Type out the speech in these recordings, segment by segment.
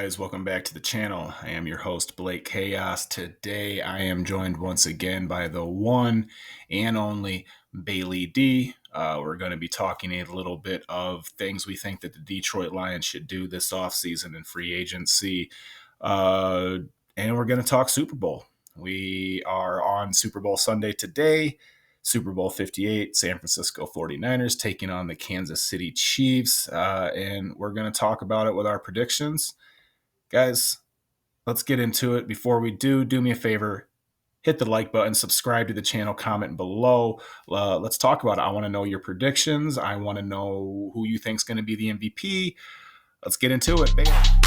guys? Welcome back to the channel. I am your host, BlakeChaos. Today I am joined once again by the one and only Bailey D. We're going to be talking a little bit of things we think that the Detroit Lions should do this offseason in free agency. And we're going to talk Super Bowl. We are on Super Bowl Sunday today. Super Bowl 58, San Francisco 49ers taking on the Kansas City Chiefs. And we're going to talk about it with our predictions. Guys, let's get into it. Before we do me a favor, hit the like button, subscribe to the channel, comment below. Let's talk about it. I want to know your predictions. I want to know who you think is going to be the MVP. Let's get into it. Bam.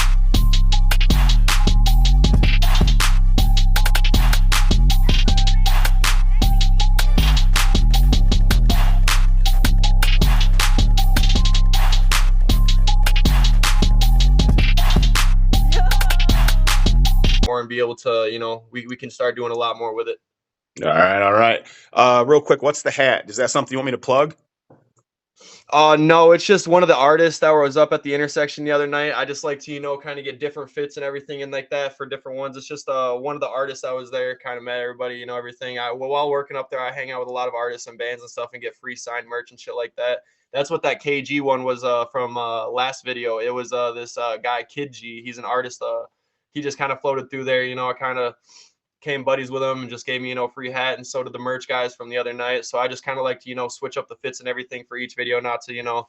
And be able to, we can start doing a lot more with it. All right. Real quick, what's the hat? Is that something you want me to plug? No, it's just one of the artists that was up at the intersection the other night. I just like to, kind of get different fits and everything and like that for different ones. It's just one of the artists that was there, kind of met everybody, everything. While working up there, I hang out with a lot of artists and bands and stuff and get free signed merch and shit like that. That's what that KG one was from last video. It was this guy, Kid G. He's an artist. He just kind of floated through there. I kind of came buddies with him and just gave me, free hat. And so did the merch guys from the other night. So I just kind of like to, switch up the fits and everything for each video, not to,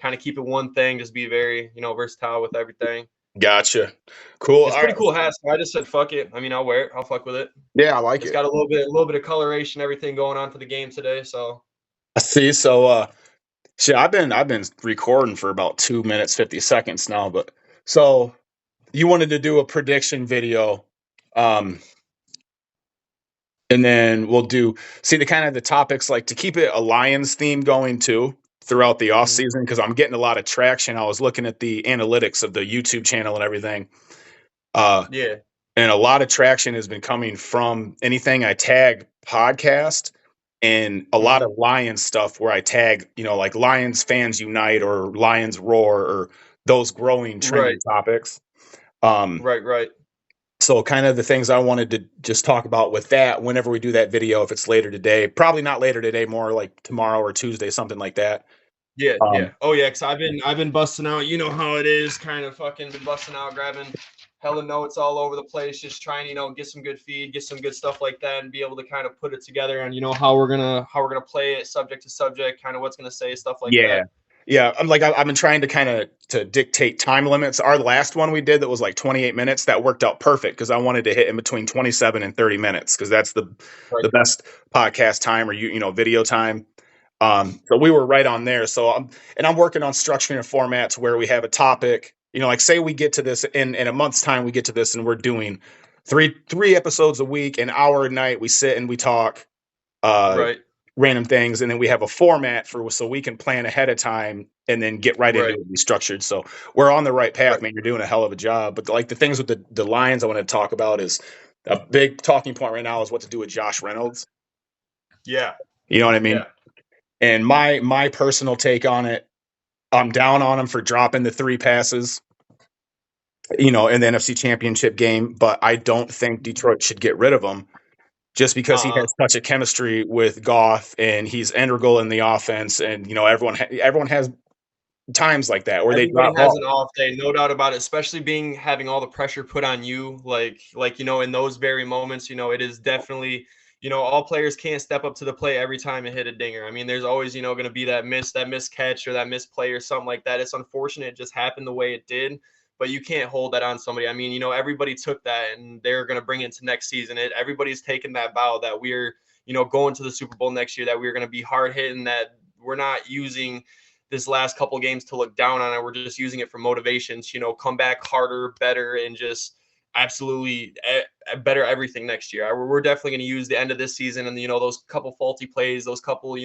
kind of keep it one thing, just be very, versatile with everything. Gotcha. Cool. It's pretty cool hat. So I just said, fuck it. I mean, I'll wear it. I'll fuck with it. Yeah, I like it. It's got a little bit of coloration, everything going on for the game today. So I see. So, shit, I've been recording for about 2 minutes, 50 seconds now, but so you wanted to do a prediction video, and then we'll do the kind of the topics, like to keep it a Lions theme going too throughout the off season, because I'm getting a lot of traction. I was looking at the analytics of the YouTube channel and everything. Yeah. And a lot of traction has been coming from anything I tag podcast and a lot of Lions stuff where I tag, like Lions Fans Unite or Lions Roar or those growing trending topics. Right. So kind of the things I wanted to just talk about with that whenever we do that video, if it's later today, probably not later today, more like tomorrow or Tuesday, something like that. Yeah. Oh yeah, because I've been busting out, how it is, kind of fucking been busting out, grabbing hella notes all over the place, just trying, get some good feed, get some good stuff like that, and be able to kind of put it together and how we're gonna play it subject to subject, kind of what's gonna say, stuff like that. Yeah, I've been trying to kind of to dictate time limits. Our last one we did that was like 28 minutes, that worked out perfect because I wanted to hit in between 27 and 30 minutes because that's the best podcast time or video time. So we were right on there. So I'm working on structuring a format to where we have a topic. Like say we get to this in a month's time, we get to this and we're doing three episodes a week, an hour a night. We sit and we talk. Random things, and then we have a format so we can plan ahead of time and then get right into it and be structured. So we're on the right path, man. You're doing a hell of a job. But like the things with the Lions I want to talk about is a big talking point right now is what to do with Josh Reynolds. Yeah. You know what I mean? Yeah. And my personal take on it, I'm down on him for dropping the 3 passes, in the NFC Championship game, but I don't think Detroit should get rid of him. Just because he has such a chemistry with Goff and he's integral in the offense, and everyone has times like that where everybody has an off day, no doubt about it. Especially having all the pressure put on you, like in those very moments, it is definitely all players can't step up to the plate every time and hit a dinger. I mean, there's always going to be that missed catch or that missed play or something like that. It's unfortunate it just happened the way it did. But you can't hold that on somebody. I mean, everybody took that and they're going to bring it to next season. Everybody's taken that vow that we're, going to the Super Bowl next year, that we're going to be hard hitting, that we're not using this last couple games to look down on it. We're just using it for motivations, come back harder, better, and just absolutely better everything next year. We're definitely going to use the end of this season and, those couple faulty plays, those couple,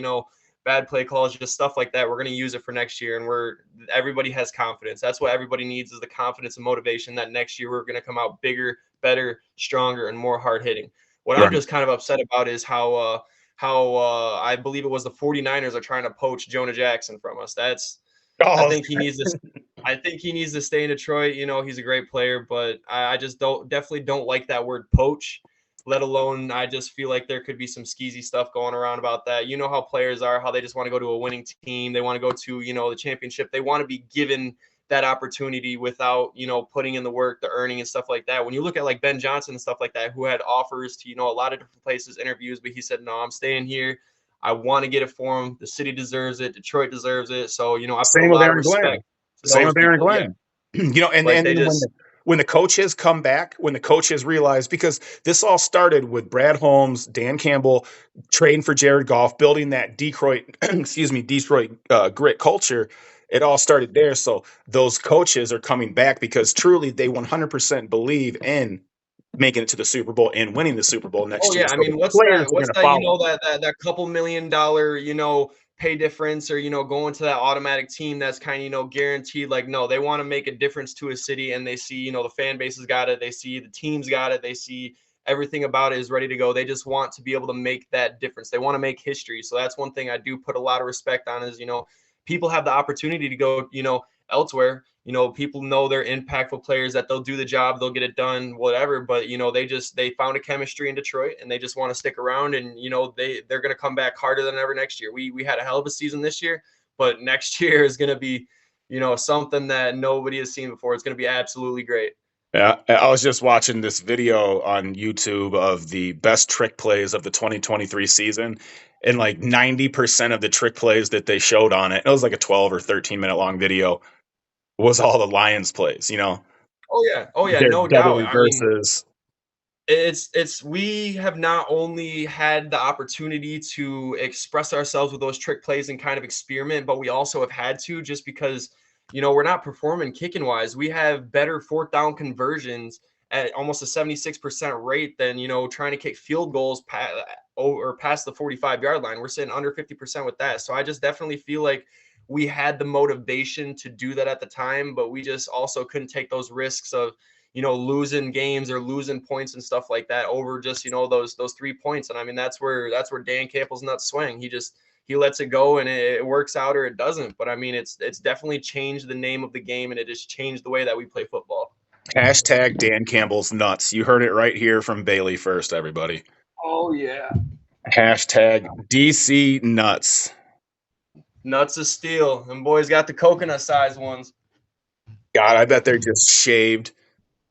bad play calls, just stuff like that. We're going to use it for next year, and everybody has confidence. That's what everybody needs, is the confidence and motivation that next year we're going to come out bigger, better, stronger, and more hard hitting. What I'm just kind of upset about is how I believe it was the 49ers are trying to poach Jonah Jackson from us. I think he needs this. I think he needs to stay in Detroit. You know, he's a great player, but I just definitely don't like that word poach. Let alone, I just feel like there could be some skeezy stuff going around about that. You know how players are, how they just want to go to a winning team. They want to go to, the championship. They want to be given that opportunity without, putting in the work, the earning and stuff like that. When you look at like Ben Johnson and stuff like that, who had offers to, a lot of different places, interviews, but he said, no, I'm staying here. I want to get it for him. The city deserves it. Detroit deserves it. So, I put a Same with lot of Aaron Glenn. respect to Same those with Aaron people. Yeah. Glenn. And Like they then just when the coaches come back, when the coaches realize, because this all started with Brad Holmes, Dan Campbell trading for Jared Goff, building that Detroit, Detroit grit culture. It all started there. So those coaches are coming back because truly they 100% believe in making it to the Super Bowl and winning the Super Bowl oh next year. yeah, I So the mean, what's players that are going what's to that, follow. that couple $1 million, pay difference, or going to that automatic team that's kind of, guaranteed. Like, no, they want to make a difference to a city, and they see, the fan base has got it, they see the team's got it, they see everything about it is ready to go. They just want to be able to make that difference. They want to make history. So that's one thing I do put a lot of respect on is, people have the opportunity to go, elsewhere. People know they're impactful players, that they'll do the job, they'll get it done, whatever. But they found a chemistry in Detroit, and they just want to stick around. And they're going to come back harder than ever next year. We had a hell of a season this year, but next year is going to be something that nobody has seen before. It's going to be absolutely great. Yeah, I was just watching this video on YouTube of the best trick plays of the 2023 season, and like 90% of the trick plays that they showed on it, it was like a 12 or 13-minute long video, was all the Lions plays, Oh yeah, their no double doubt. I mean, reverses. it's we have not only had the opportunity to express ourselves with those trick plays and kind of experiment, but we also have had to, just because we're not performing kicking wise. We have better fourth down conversions at almost a 76% rate than trying to kick field goals past the 45-yard line. We're sitting under 50% with that. So I just definitely feel like we had the motivation to do that at the time, but we just also couldn't take those risks of losing games or losing points and stuff like that over just, those 3 points. And I mean, that's where Dan Campbell's nuts swing. He lets it go, and it works out or it doesn't. But I mean, it's definitely changed the name of the game, and it has changed the way that we play football. Hashtag Dan Campbell's nuts. You heard it right here from Bailey first, everybody. Oh yeah. Hashtag DC nuts. Nuts of steel. And boys got the coconut sized ones. God, I bet they're just shaved,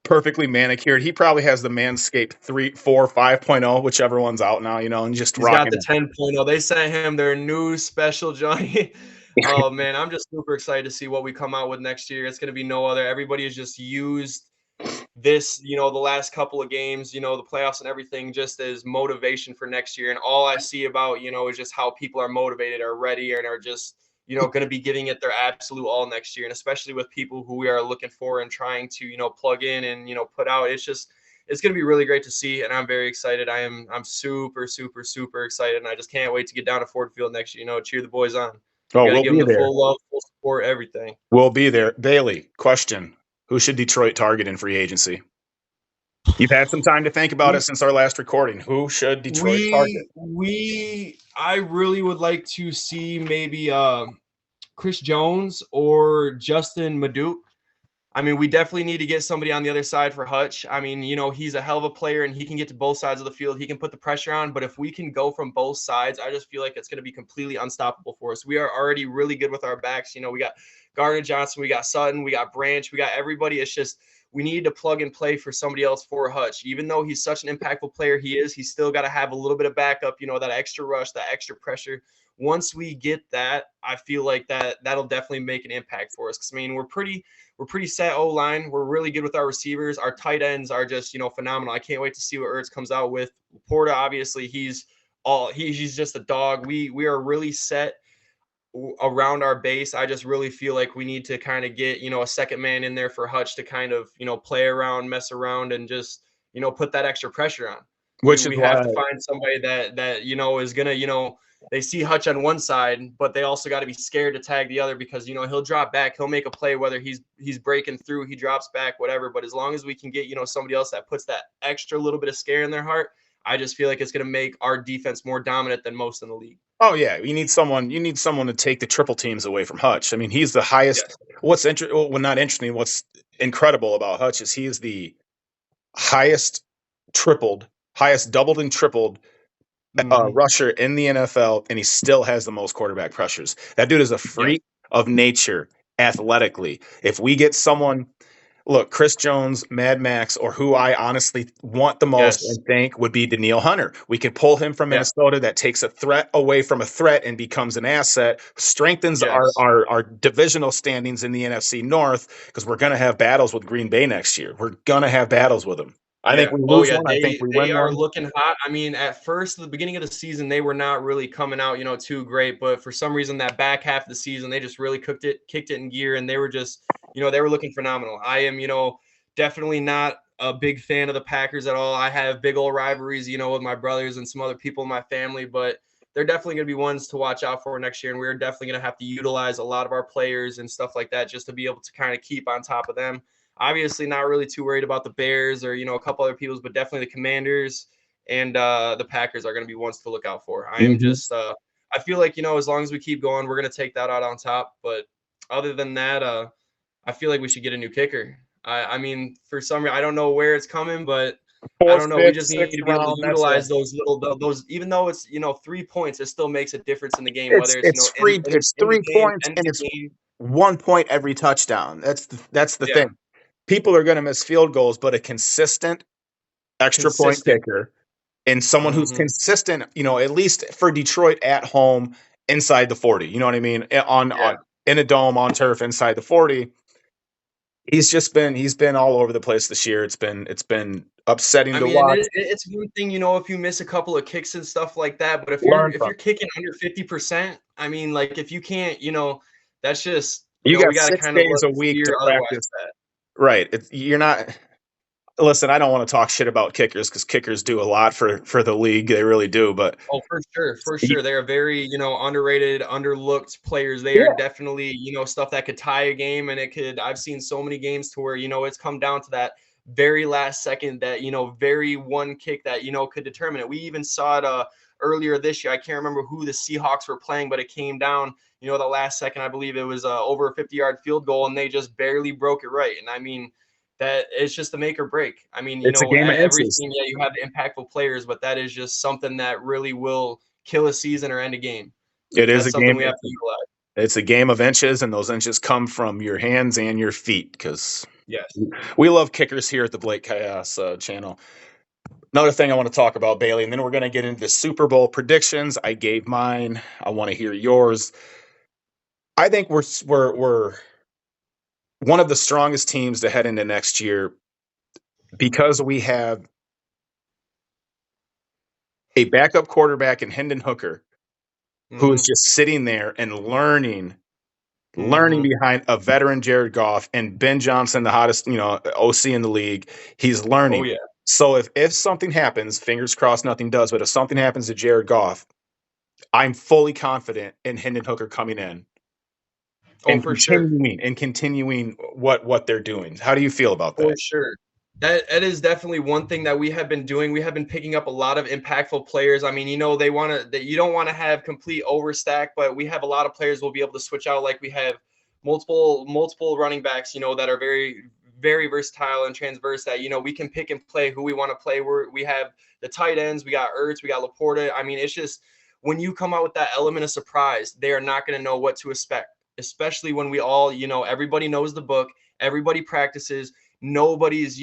perfectly manicured. He probably has the Manscaped 3, 4, 5.0, whichever one's out now, and just He's got the rocking. 10.0. They sent him their new special Johnny. Oh man, I'm just super excited to see what we come out with next year. It's going to be no other. Everybody has just used this, the last couple of games, the playoffs and everything, just as motivation for next year. And all I see about, is just how people are motivated, are ready, and are just, going to be giving it their absolute all next year. And especially with people who we are looking for and trying to, plug in and, put out. It's going to be really great to see, and I'm very excited. I'm super, super, super excited, and I just can't wait to get down to Ford Field next year. Cheer the boys on. We Oh, got to we'll give be them the there. full love, full support, everything. We'll be there. Bailey, question. Who should Detroit target in free agency? You've had some time to think about it since our last recording. Who should Detroit target? I really would like to see maybe Chris Jones or Justin Maduke. I mean, we definitely need to get somebody on the other side for Hutch. I mean, he's a hell of a player, and he can get to both sides of the field. He can put the pressure on, but if we can go from both sides, I just feel like it's going to be completely unstoppable for us. We are already really good with our backs. We got Gardner Johnson, we got Sutton, we got Branch, we got everybody. It's just we need to plug and play for somebody else for Hutch. Even though he's such an impactful player, he's still got to have a little bit of backup, that extra rush, that extra pressure. Once we get that, I feel like that'll definitely make an impact for us. Because I mean, we're pretty set O-line. We're really good with our receivers. Our tight ends are just, phenomenal. I can't wait to see what Ertz comes out with. Porta, obviously, he's just a dog. We are really set around our base. I just really feel like we need to kind of get, a second man in there for Hutch to kind of, play around, mess around, and just, put that extra pressure on. Which is We why have to find somebody that is going to, they see Hutch on one side, but they also got to be scared to tag the other, because, he'll drop back. He'll make a play, whether he's breaking through, he drops back, whatever. But as long as we can get, somebody else that puts that extra little bit of scare in their heart, I just feel like it's going to make our defense more dominant than most in the league. Oh yeah, you need someone. You need someone to take the triple teams away from Hutch. I mean, he's the highest. Yes. Not interesting. What's incredible about Hutch is he is the highest highest doubled and tripled rusher in the NFL, and he still has the most quarterback pressures. That dude is a Yes. freak of nature athletically. If we get someone, look, Chris Jones, Mad Max, or who I honestly want the most Yes. and think would be Daniil Hunter. We could pull him from Yeah. Minnesota. That takes a threat away from a threat and becomes an asset, strengthens Yes. our divisional standings in the NFC North, because we're going to have battles with Green Bay next year. We're going to have battles with them. I think Yeah. we Oh lose yeah. one. I think They we they win are one. looking hot. I mean, at first, at the beginning of the season, they were not really coming out, too great. But for some reason, that back half of the season, they just really kicked it in gear, and they were just, they were looking phenomenal. I am, definitely not a big fan of the Packers at all. I have big old rivalries, with my brothers and some other people in my family, but they're definitely going to be ones to watch out for next year, and we're definitely going to have to utilize a lot of our players and stuff like that just to be able to kind of keep on top of them. Obviously, not really too worried about the Bears or a couple other people's, but definitely the Commanders and the Packers are going to be ones to look out for. I am just, I feel like as long as we keep going, we're going to take that out on top. But other than that, I feel like we should get a new kicker. I mean, for some reason, I don't know where it's coming, but I Fourth, don't know. We fifth, just need sixth to be able to round. That's it. utilize those, even though it's 3 points, it still makes a difference in the game. It's Whether it's it's free. It's in the 3 points, end of and the it's game. 1 point every touchdown. That's the Yeah, thing. People are going to miss field goals, but a consistent extra point consistent. kicker and someone who's Hmm. consistent, at least for Detroit at home inside the 40. You know what I mean? On Yeah. in a dome on turf inside the 40. He's been all over the place this year. It's been upsetting I to mean, and watch. it's one thing, if you miss a couple of kicks and stuff like that, but if you're Learn if from. you're kicking under 50%, I mean, like if you can't, that's just, You we got got to six kind of days look a week to fear otherwise practice. that. Right. You're not. Listen, I don't want to talk shit about kickers because kickers do a lot for the league. They really do. But Oh, for sure, for y- sure. They are very, underrated, underlooked players. They are yeah, definitely, stuff that could tie a game, and I've seen so many games to where, it's come down to that very last second, that, very one kick that, could determine it. We even saw it earlier this year. I can't remember who the Seahawks were playing, but it came down, the last second. I believe it was over a 50-yard field goal, and they just barely broke it right. And I mean, that it's just the make or break. I mean, it's a game of every inches. team, yeah, you have the impactful players, but that is just something that really will kill a season or end a game. It And is that's a something game. we have to utilize. It's a game of inches, and those inches come from your hands and your feet because Yes. we love kickers here at the Blake Chaos channel. Another thing I want to talk about, Bailey, and then we're going to get into the Super Bowl predictions. I gave mine. I want to hear yours. I think we're one of the strongest teams to head into next year because we have a backup quarterback in Hendon Hooker who is Mm-hmm. just sitting there and learning Mm-hmm. behind a veteran Jared Goff and Ben Johnson, the hottest, OC in the league. He's Oh learning. yeah. So if something happens, fingers crossed nothing does, but if something happens to Jared Goff, I'm fully confident in Hendon Hooker coming in Oh, for sure. and continuing what they're doing. How do you feel about For that? sure. That is definitely one thing that we have been doing. We have been picking up a lot of impactful players. I mean, they want to that you don't want to have complete overstack, but we have a lot of players we'll be able to switch out. Like we have multiple running backs, that are very very versatile and transverse. That we can pick and play who we want to play. We have the tight ends. We got Ertz. We got Laporta. I mean, it's just when you come out with that element of surprise, they are not going to know what to expect. Especially when we all, everybody knows the book. Everybody practices. Nobody's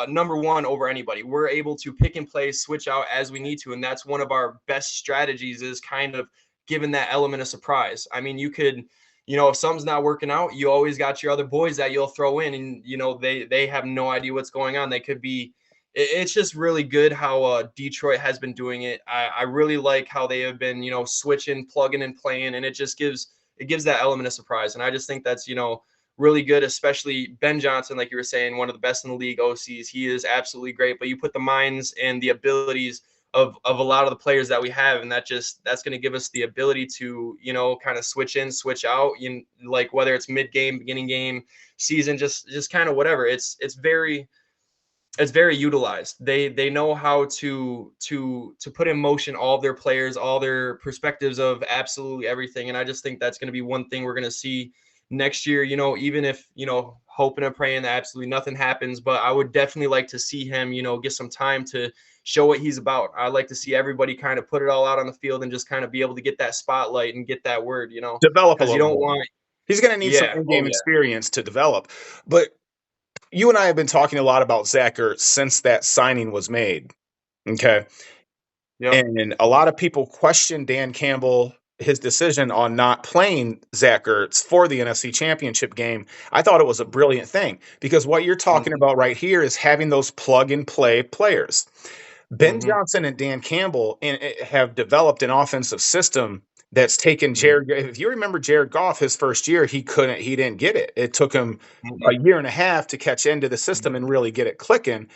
number one over anybody. We're able to pick and play, switch out as we need to, and that's one of our best strategies, is kind of giving that element of surprise. I mean, you could, if something's not working out, you always got your other boys that you'll throw in, and they have no idea what's going on. They could be. It's just really good how Detroit has been doing it. I really like how they have been, switching, plugging and playing, and it gives that element of surprise. And I just think that's really good, especially Ben Johnson, like you were saying, one of the best in the league OCs. He is absolutely great, but you put the minds and the abilities of a lot of the players that we have, and that's going to give us the ability to, kind of switch in, switch out, like whether it's mid game, beginning game, season, just kind of whatever. It's very it's very utilized. They know how to put in motion all of their players, all their perspectives of absolutely everything. And I just think that's going to be one thing we're going to see next year. Even if hoping and praying that absolutely nothing happens, but I would definitely like to see him get some time to show what he's about. I'd like to see everybody kind of put it all out on the field and just kind of be able to get that spotlight and get that word. Develop a Because you little don't more. want. He's going to need some Yeah. Oh in-game yeah. experience to develop. But you and I have been talking a lot about Zach Ertz since that signing was made. Okay. Yep. And a lot of people question Dan Campbell, his decision on not playing Zach Ertz for the NFC Championship game. I thought it was a brilliant thing because what you're talking Mhm. about right here is having those plug and play players. Ben Mhm. Johnson and Dan Campbell have developed an offensive system that's taken Mhm. Jared. If you remember Jared Goff, his first year, he didn't get it. It took him a Mhm. year and a half to catch into the system and really get it clicking.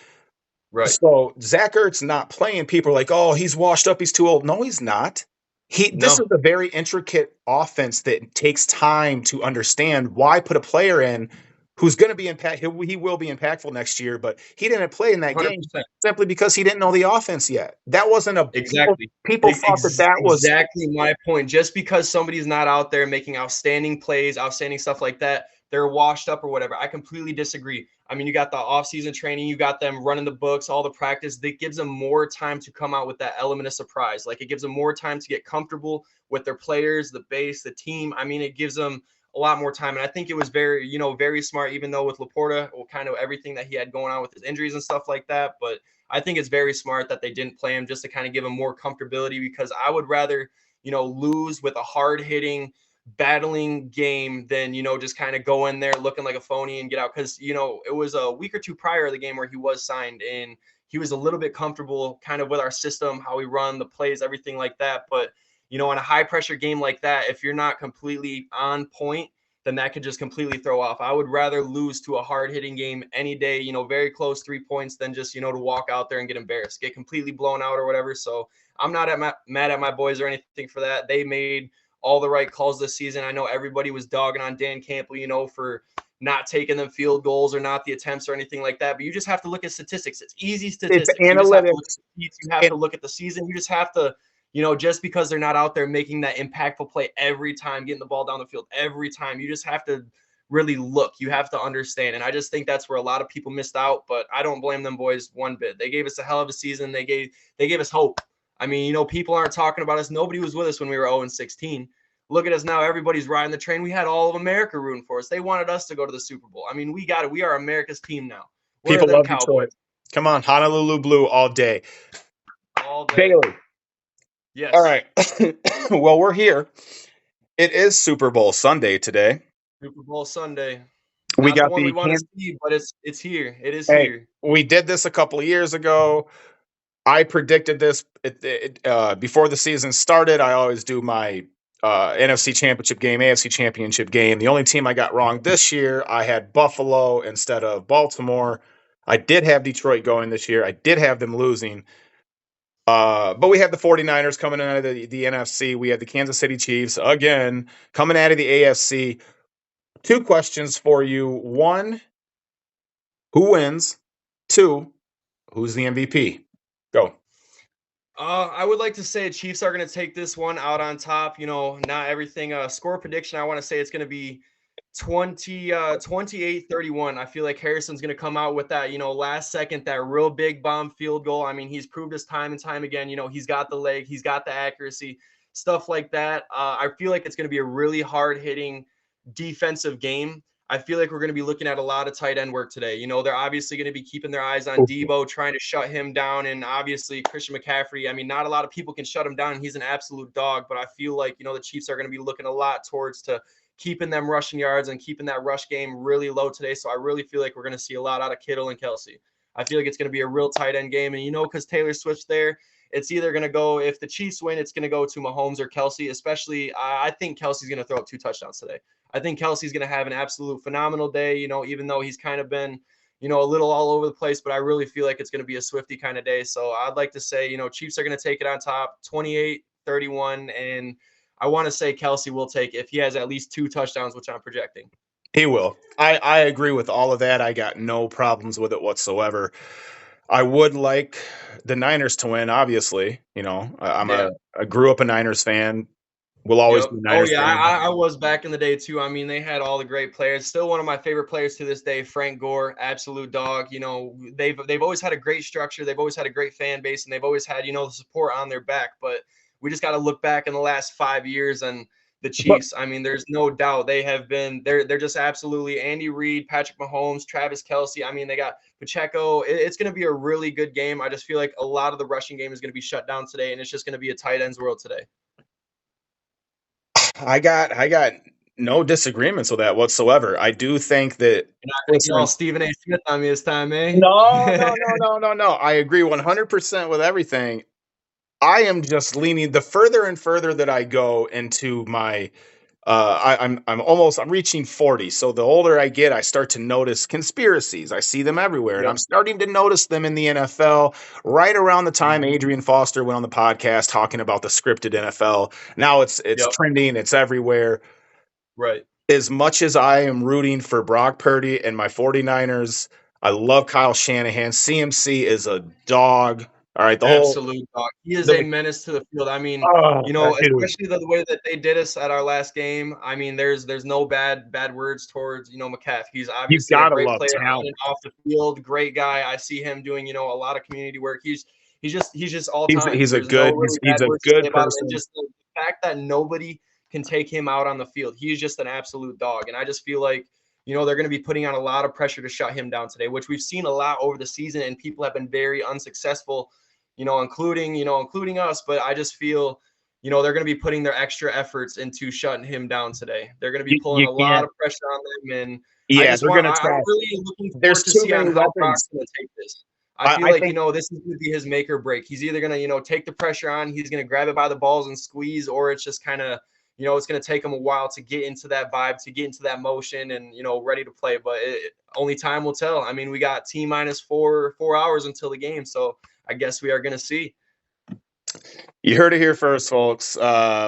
Right. So Zach Ertz not playing, people are like, oh, he's washed up, he's too old. No, he's not. This is No. a very intricate offense that takes time to understand. Why put a player in who's going to be impact? He will be impactful next year, but he didn't play in that game 100%. simply because he didn't know the offense yet. That wasn't a people. Exactly. People thought that was Exactly my point. Just because somebody's not out there making outstanding plays, outstanding stuff like that, they're washed up or whatever. I completely disagree. I mean, you got the offseason training, you got them running the books, all the practice. That gives them more time to come out with that element of surprise. Like, it gives them more time to get comfortable with their players, the base, the team. I mean, it gives them a lot more time. And I think it was very, very smart, even though with Laporta, kind of everything that he had going on with his injuries and stuff like that. But I think it's very smart that they didn't play him just to kind of give him more comfortability, because I would rather, lose with a hard hitting, battling game than, just kind of go in there looking like a phony and get out. Cause, it was a week or two prior to the game where he was signed, and he was a little bit comfortable kind of with our system, how we run the plays, everything like that. But, in a high pressure game like that, if you're not completely on point, then that could just completely throw off. I would rather lose to a hard hitting game any day, very close 3 points, than just, to walk out there and get embarrassed, get completely blown out or whatever. So I'm not mad at my boys or anything for that. They made all the right calls this season. I know everybody was dogging on Dan Campbell, for not taking them field goals or not the attempts or anything like that. But you just have to look at statistics. It's easy it's statistics. You just have to look at analytics. the seats. You have to look at the season. You just have to, just because they're not out there making that impactful play every time, getting the ball down the field every time, you just have to really look. You have to understand. And I just think that's where a lot of people missed out, but I don't blame them boys one bit. They gave us a hell of a season. They gave us hope. I mean, people aren't talking about us. Nobody was with us when we were 0-16. Look at us now. Everybody's riding the train. We had all of America rooting for us. They wanted us to go to the Super Bowl. I mean, we got it. We are America's team now. Where are People them love Cowboys? Detroit. Come on, Honolulu Blue all day. All day. Bailey. All Yes. right. Well, we're here. It is Super Bowl Sunday today. Super Bowl Sunday. We Not the got one we the want to see, but it's here. It is Hey, here. we did this a couple of years ago. I predicted this before the season started. I always do my NFC Championship game, AFC Championship game. The only team I got wrong this year, I had Buffalo instead of Baltimore. I did have Detroit going this year. I did have them losing. But we have the 49ers coming out of the NFC. We have the Kansas City Chiefs, again, coming out of the AFC. Two questions for you. One, who wins? Two, who's the MVP? Go. I would like to say Chiefs are going to take this one out on top. Not everything. Score prediction, I want to say it's going to be 28-31. I feel like Harrison's going to come out with that, last second, that real big bomb field goal. I mean, he's proved this time and time again. He's got the leg, he's got the accuracy, stuff like that. I feel like it's going to be a really hard hitting defensive game. I feel like we're going to be looking at a lot of tight end work today. They're obviously going to be keeping their eyes on Debo, trying to shut him down. And obviously Christian McCaffrey, I mean, not a lot of people can shut him down. He's an absolute dog, but I feel like, the Chiefs are going to be looking a lot towards to keeping them rushing yards and keeping that rush game really low today. So I really feel like we're going to see a lot out of Kittle and Kelsey. I feel like it's going to be a real tight end game. And, because Taylor switched there, it's either going to go, if the Chiefs win, it's going to go to Mahomes or Kelsey. Especially, I think Kelsey's going to throw up 2 touchdowns today. I think Kelsey's going to have an absolute phenomenal day, even though he's kind of been, a little all over the place, but I really feel like it's going to be a Swifty kind of day. So I'd like to say, Chiefs are going to take it on top, 28-31. And I want to say Kelsey will take it if he has at least 2 touchdowns, which I'm projecting. He will. I agree with all of that. I got no problems with it whatsoever. I would like the Niners to win, obviously. You know, Yeah. I grew up a Niners fan. Will always Yep. be a Oh Niners yeah, fan. I was back in the day too. I mean, they had all the great players. Still one of my favorite players to this day, Frank Gore, absolute dog. You know, they've always had a great structure. They've always had a great fan base, and they've always had the support on their back. But we just got to look back in the last 5 years and the But Chiefs. I mean, there's no doubt they have been. They're just absolutely Andy Reid, Patrick Mahomes, Travis Kelce. I mean, they got Pacheco. It's going to be a really good game. I just feel like a lot of the rushing game is going to be shut down today, and it's just going to be a tight ends world today. I got no disagreements with that whatsoever. I do think that. You're not gonna get all Listen, Stephen A. Smith on me this time, eh? no. I agree 100% with everything. I am just leaning the further and further that I go into my I'm reaching 40. So the older I get, I start to notice conspiracies. I see them everywhere. And Yep. I'm starting to notice them in the NFL right around the time Mhm. Adrian Foster went on the podcast talking about the scripted NFL. Now it's Yep. trending, it's everywhere. Right. As much as I am rooting for Brock Purdy and my 49ers, I love Kyle Shanahan. CMC is a dog. All right, Absolute dog. He is a the menace to the field. I mean, that dude. especially the way that they did us at our last game. I mean, there's no bad words towards, McCaff. He's You obviously a gotta great love player on talent. and off the field, great guy. I see him doing, a lot of community work. He's just all He's time. he's a There's no good really he's bad a words to say good about him. And person. just the fact that nobody can take him out on the field. He's just an absolute dog. And I just feel like, they're going to be putting on a lot of pressure to shut him down today, which we've seen a lot over the season, and people have been very unsuccessful, including us. But I just feel, they're going to be putting their extra efforts into shutting him down today. They're going to be pulling You a lot can't. of pressure on them, and Yeah, they're gonna I'm try. really looking There's forward to too see on many how Brock's weapons. going to take this. I I, feel I like, think this is going to be his make or break. He's either going to, take the pressure on, he's going to grab it by the balls and squeeze, or it's just kind of, it's going to take him a while to get into that vibe, to get into that motion, and ready to play. But only time will tell. I mean, we got T minus 4 hours until the game, so I guess we are going to see. you heard it here first, folks.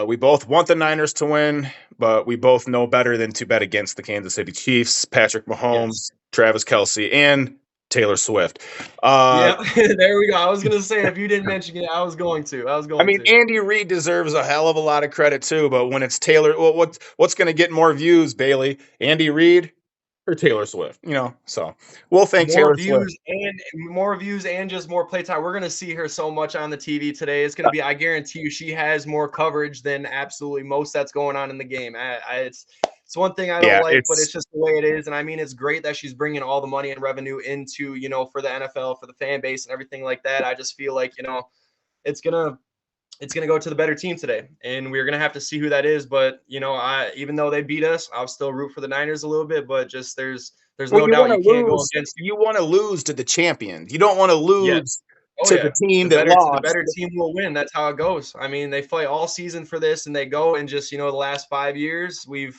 We both want the Niners to win, but we both know better than to bet against the Kansas City Chiefs, Patrick Yes. Mahomes, Travis Kelce, and Taylor Swift. Yeah, there we go. I was gonna say if you didn't mention it, I was going to. I mean, Andy Reid deserves a hell of a lot of credit too, but when it's Taylor, what's going to get more views, Bailey? Andy Reid or Taylor Swift? So we'll thank More Taylor Swift. views and just more playtime. We're gonna see her so much on the TV today. It's gonna be. I guarantee you, she has more coverage than absolutely most that's going on in the game. It's one thing I don't Yeah, like, but it's it's just the way it is. And I mean, it's great that she's bringing all the money and revenue into for the NFL, for the fan base, and everything like that. I just feel like it's gonna go to the better team today, and we're gonna have to see who that is. But I even though they beat us, I'll still root for the Niners a little bit. But just there's well, no doubt you can't go against. you want to lose to the champion. You don't want to Yes. lose Oh to the yeah. team The that better the lost. better team will win. That's how it goes. I mean, they fight all season for this, and they go and just the last 5 years we've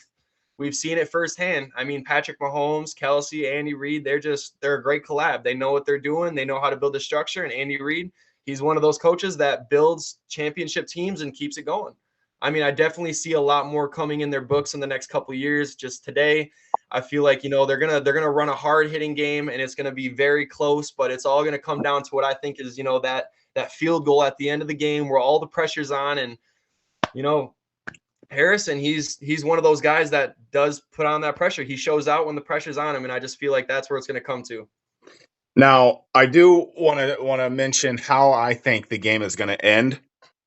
seen it firsthand. I mean, Patrick Mahomes, Kelce, Andy Reid, they're a great collab. They know what they're doing. They know how to build a structure. And Andy Reid, he's one of those coaches that builds championship teams and keeps it going. I mean, I definitely see a lot more coming in their books in the next couple of years. Just today, I feel like they're gonna run a hard hitting game, and it's gonna be very close. But it's all gonna come down to what I think is that field goal at the end of the game where all the pressure's on. And Harrison, he's one of those guys that does put on that pressure. He shows out when the pressure's on him, and I just feel like that's where it's going to come to. Now, I do want to mention how I think the game is going to end,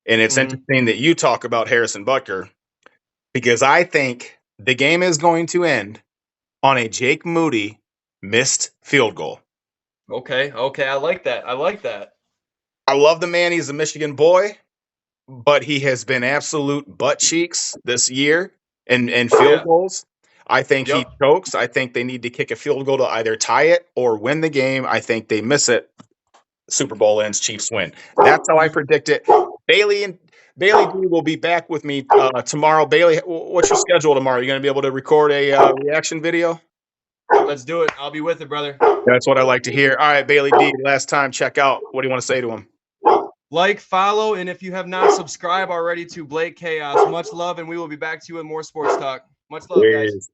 and it's Mm-hmm. interesting that you talk about Harrison Butker because I think the game is going to end on a Jake Moody missed field goal. Okay, I like that. I love the man. He's a Michigan boy, but he has been absolute butt cheeks this year in field goals. I think he Yep. chokes. I think they need to kick a field goal to either tie it or win the game. I think they miss it. Super Bowl ends, Chiefs win. That's how I predict it. Bailey D will be back with me tomorrow. Bailey, what's your schedule tomorrow? You going to be able to record a reaction video? Let's do it. I'll be with it, brother. That's what I like to hear. All right, Bailey D, last time, check out. What do you want to say to him? Like, follow, and if you have not subscribed already to BlakeChaos, much love, and we will be back to you with more sports talk. Much love, guys.